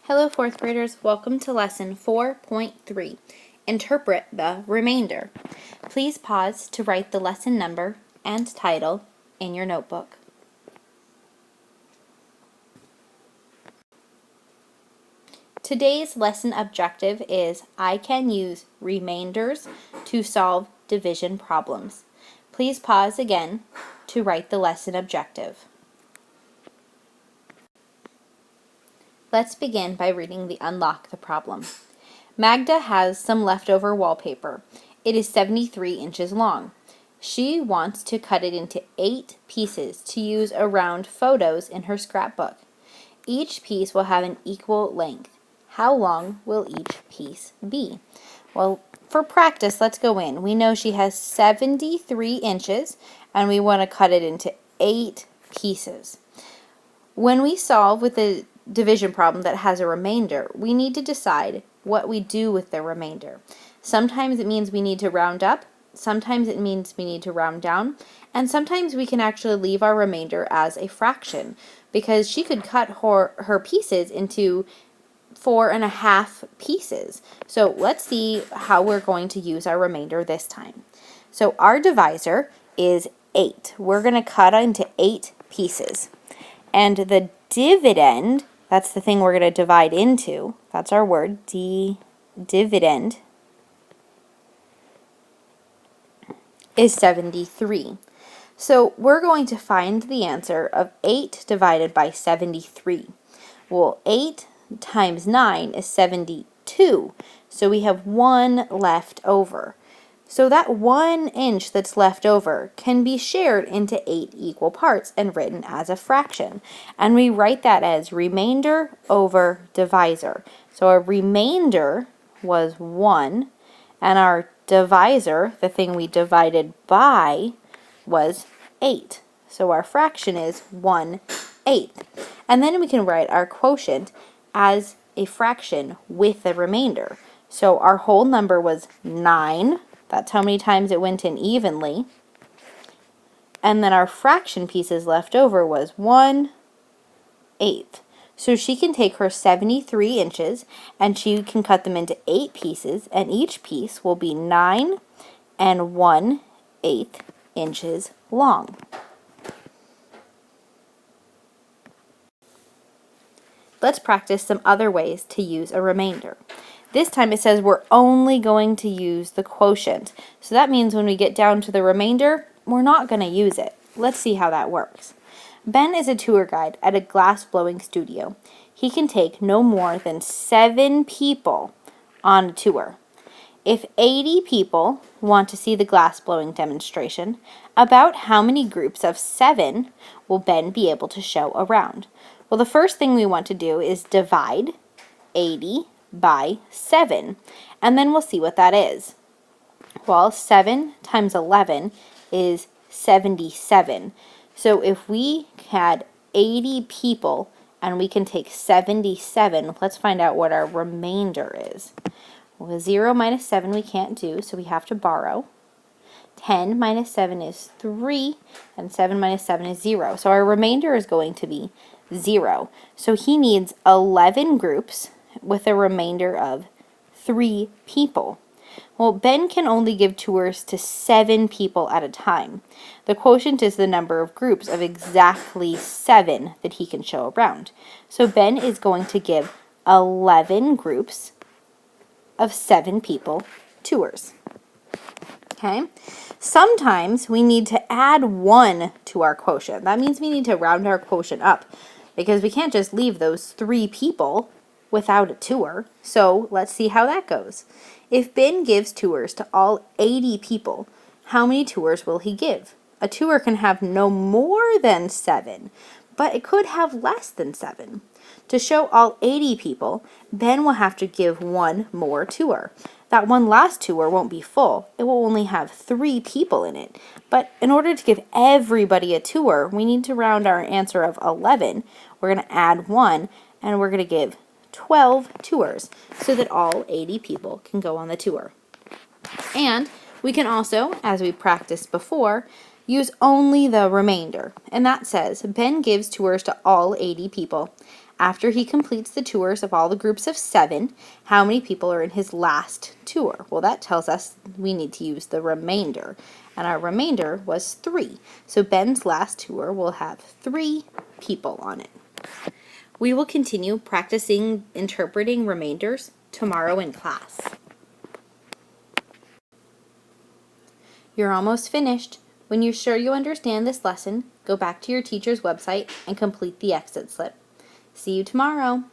Hello, fourth graders. Welcome to lesson 4.3. Interpret the remainder. Please pause to write the lesson number and title in your notebook. Today's lesson objective is I can use remainders to solve division problems. Please pause again to write the lesson objective. Let's begin by reading the Unlock the Problem. Magda has some leftover wallpaper. It is 73 inches long. She wants to cut it into 8 pieces to use around photos in her scrapbook. Each piece will have an equal length. How long will each piece be? Well, for practice, let's go in. We know she has 73 inches and we want to cut it into 8 pieces. When we solve with a division problem that has a remainder, we need to decide what we do with the remainder. Sometimes it means we need to round up, sometimes it means we need to round down, and sometimes we can actually leave our remainder as a fraction because she could cut her pieces into 4.5 pieces. So let's see how we're going to use our remainder this time. So our divisor is 8. We're going to cut into 8 pieces. And the dividend, that's the thing we're going to divide into. That's our word, dividend, is 73. So we're going to find the answer of 8 divided by 73. Well, 8 times 9 is 72. So we have 1 left over. So that 1 inch that's left over can be shared into 8 equal parts and written as a fraction. And we write that as remainder over divisor. So our remainder was 1, and our divisor, the thing we divided by, was 8. So our fraction is 1/8. And then we can write our quotient as a fraction with the remainder. So our whole number was 9. That's how many times it went in evenly. And then our fraction pieces left over was 1/8. So she can take her 73 inches and she can cut them into 8 pieces, and each piece will be 9 and 1/8 inches long. Let's practice some other ways to use a remainder. This time it says we're only going to use the quotient. So that means when we get down to the remainder, we're not going to use it. Let's see how that works. Ben is a tour guide at a glass blowing studio. He can take no more than 7 people on a tour. If 80 people want to see the glass blowing demonstration, about how many groups of 7 will Ben be able to show around? Well, the first thing we want to do is divide 80 by 7, and then we'll see what that is. Well, 7 times 11 is 77. So if we had 80 people and we can take 77, let's find out what our remainder is. Well, 0 minus 7 we can't do, so we have to borrow. 10 minus 7 is 3, and 7 minus 7 is 0. So our remainder is going to be 0. So he needs 11 groups with a remainder of 3 people. Well, Ben can only give tours to 7 people at a time. The quotient is the number of groups of exactly 7 that he can show around. So Ben is going to give 11 groups of 7 people tours. Okay? Sometimes we need to add 1 to our quotient. That means we need to round our quotient up because we can't just leave those 3 people without a tour. So let's see how that goes. If Ben gives tours to all 80 people, how many tours will he give? A tour can have no more than 7, but it could have less than 7. To show all 80 people, Ben will have to give 1 more tour. That one last tour won't be full. It will only have 3 people in it. But in order to give everybody a tour, we need to round our answer of 11. We're going to add 1, and we're going to give 12 tours so that all 80 people can go on the tour. And we can also, as we practiced before, use only the remainder. And that says Ben gives tours to all 80 people. After he completes the tours of all the groups of 7, how many people are in his last tour? Well, that tells us we need to use the remainder, and our remainder was 3. So Ben's last tour will have 3 people on it. We will continue practicing interpreting remainders tomorrow in class. You're almost finished. When you're sure you understand this lesson, go back to your teacher's website and complete the exit slip. See you tomorrow.